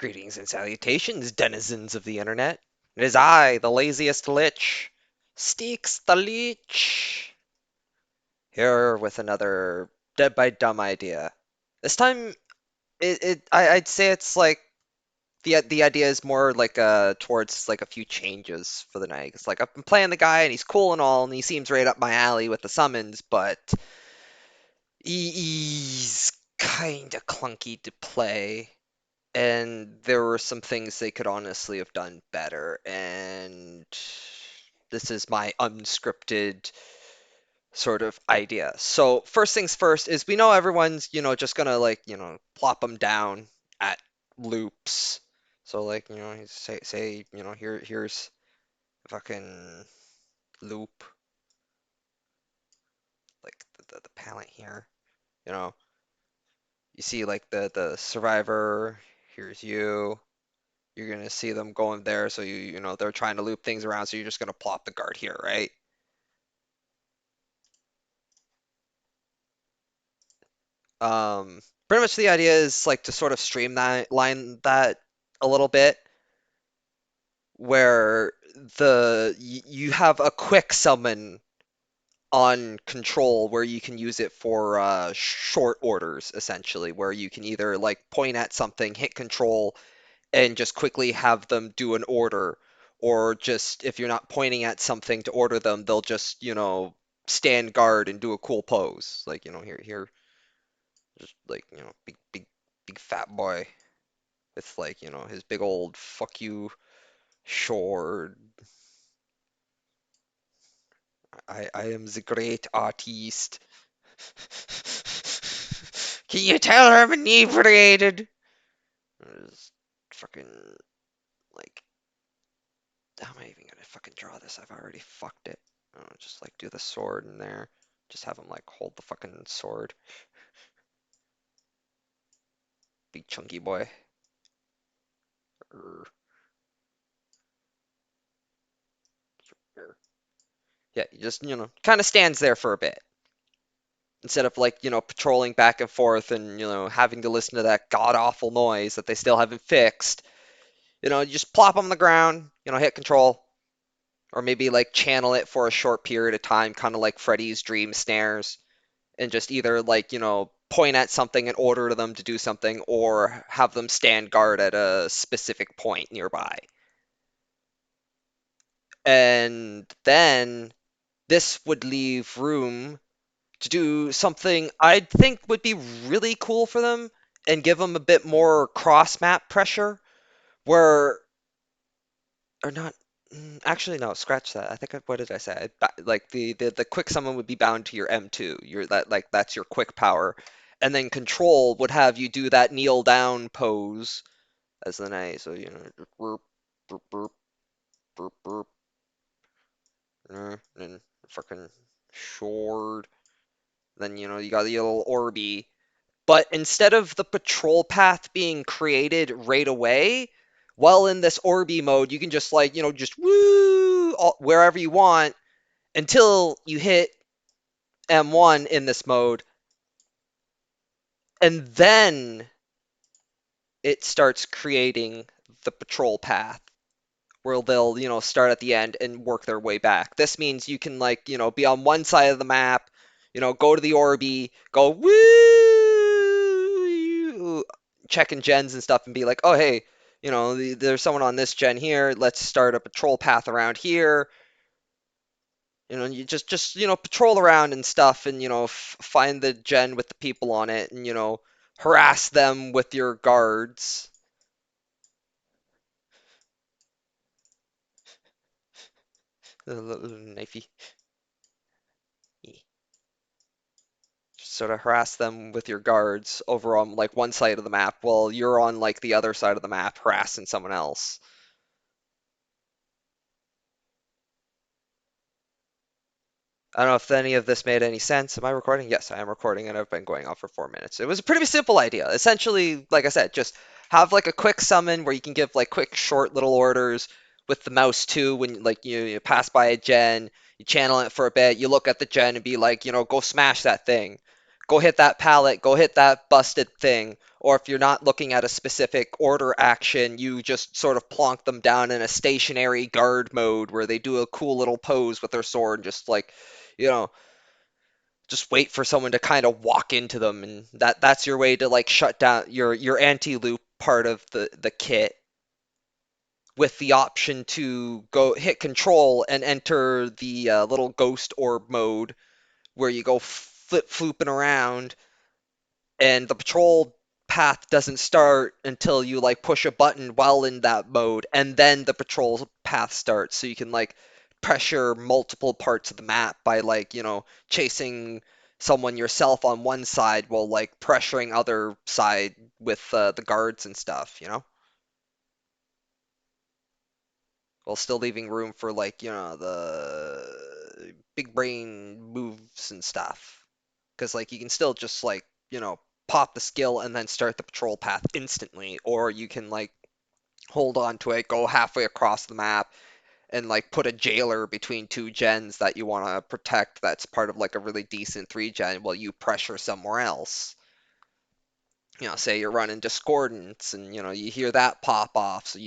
Greetings and salutations, denizens of the internet. It is I, the laziest lich, Steaks the Leech, here with another Dead by Dumb idea. This time, I'd say it's like the idea is more like towards like a few changes for the night. It's like I've been playing the guy and he's cool and all, and he seems right up my alley with the summons, but he's kind of clunky to play. And there were some things they could honestly have done better. And this is my unscripted sort of idea. So first things first is we know everyone's, just gonna like, plop them down at loops. So like, say, here's a fucking loop, like the palette here. You know, you see like the survivor, here's you. You're gonna see them going there, so they're trying to loop things around, so you're just gonna plop the guard here, right? Pretty much the idea is like to sort of streamline that a little bit, where you have a quick summon on control where you can use it for short orders, essentially, where you can either like point at something, hit control, and just quickly have them do an order, or just if you're not pointing at something to order them, they'll just, stand guard and do a cool pose. Like, here, just like, big fat boy with like, his big old fuck you sword. I am the great artiste. Can you tell I'm inebriated? Just fucking like how am I even gonna fucking draw this? I've already fucked it. Just like do the sword in there. Just have him like hold the fucking sword. Big chunky boy. Err, err. Yeah, he just, kind of stands there for a bit. Instead of like, patrolling back and forth and, having to listen to that god awful noise that they still haven't fixed. You just plop him on the ground, hit control. Or maybe like channel it for a short period of time, kind of like Freddy's dream snares. And just either like, point at something and order them to do something or have them stand guard at a specific point nearby. And then this would leave room to do something I think would be really cool for them and give them a bit more cross map pressure where or not actually no, scratch that. I think what did I say? Like the quick summon would be bound to your M2. That's your quick power. And then control would have you do that kneel down pose as the knight. So burp, burp, burp, burp, burp, and fucking sword. Then you got the little Orby. But instead of the patrol path being created right away, while in this Orby mode, you can just like, just woo wherever you want until you hit M1 in this mode, and then it starts creating the patrol path where they'll, start at the end and work their way back. This means you can like, be on one side of the map, go to the Orby, go woo, checking gens and stuff and be like, oh, hey, there's someone on this gen here. Let's start a patrol path around here. You just patrol around and stuff, and find the gen with the people on it, and harass them with your guards. Knifey. Just sort of harass them with your guards over on like one side of the map while you're on like the other side of the map harassing someone else. I don't know if any of this made any sense. Am I recording? Yes, I am recording, and I've been going on for 4 minutes. It was a pretty simple idea. Essentially, like I said, just have like a quick summon where you can give like quick, short little orders with the mouse too. When like you pass by a gen, you channel it for a bit, you look at the gen and be like, go smash that thing. go hit that pallet, go hit that busted thing. Or if you're not looking at a specific order action, you just sort of plonk them down in a stationary guard mode where they do a cool little pose with their sword and just like, you know, just wait for someone to kind of walk into them, and that's your way to like shut down your anti-loop part of the kit, with the option to go hit control and enter the little ghost orb mode where you go flip flooping around, and the patrol path doesn't start until you like push a button while in that mode, and then the patrol path starts. So you can like pressure multiple parts of the map by like, chasing someone yourself on one side while like pressuring other side with the guards and stuff, while still leaving room for like, the big brain moves and stuff. Because like you can still just like, pop the skill and then start the patrol path instantly, or you can like hold on to it, go halfway across the map, and like put a jailer between two gens that you want to protect that's part of like a really decent three gen while you pressure somewhere else. Say you're running discordance and you hear that pop off, so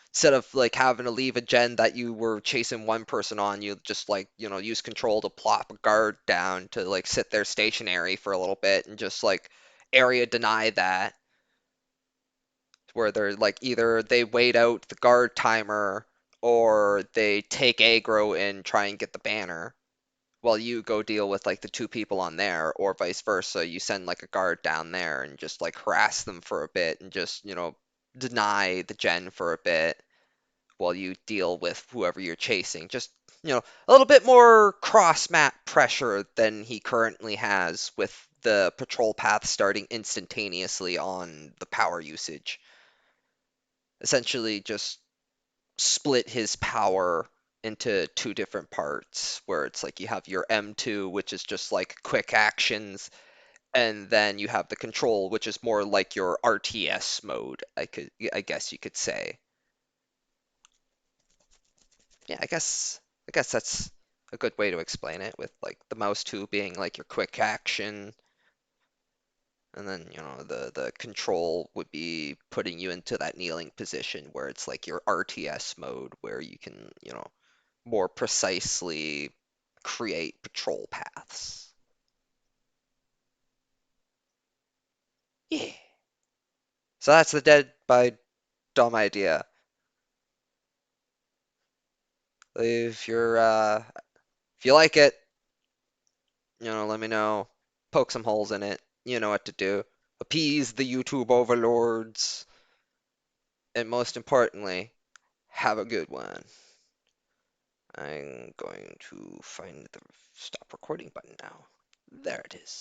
instead of like having to leave a gen that you were chasing one person on, you just like, use control to plop a guard down to like sit there stationary for a little bit and just like area deny that, where they're like either they wait out the guard timer or they take aggro and try and get the banner while you go deal with like the two people on there, or vice versa. You send like a guard down there and just like harass them for a bit and just, deny the gen for a bit while you deal with whoever you're chasing. Just, a little bit more cross map pressure than he currently has with the patrol path starting instantaneously on the power usage. Essentially, just split his power into two different parts, where it's like you have your M2, which is just like quick actions, and then you have the control, which is more like your RTS mode, I guess you could say. Yeah, I guess that's a good way to explain it, with like the mouse 2 being like your quick action, and then the control would be putting you into that kneeling position where it's like your RTS mode where you can, more precisely create patrol paths. Yeah. So that's the Dead by Dumb idea. If you like it, let me know. Poke some holes in it. You know what to do. Appease the YouTube overlords, and most importantly, have a good one. I'm going to find the stop recording button now. There it is.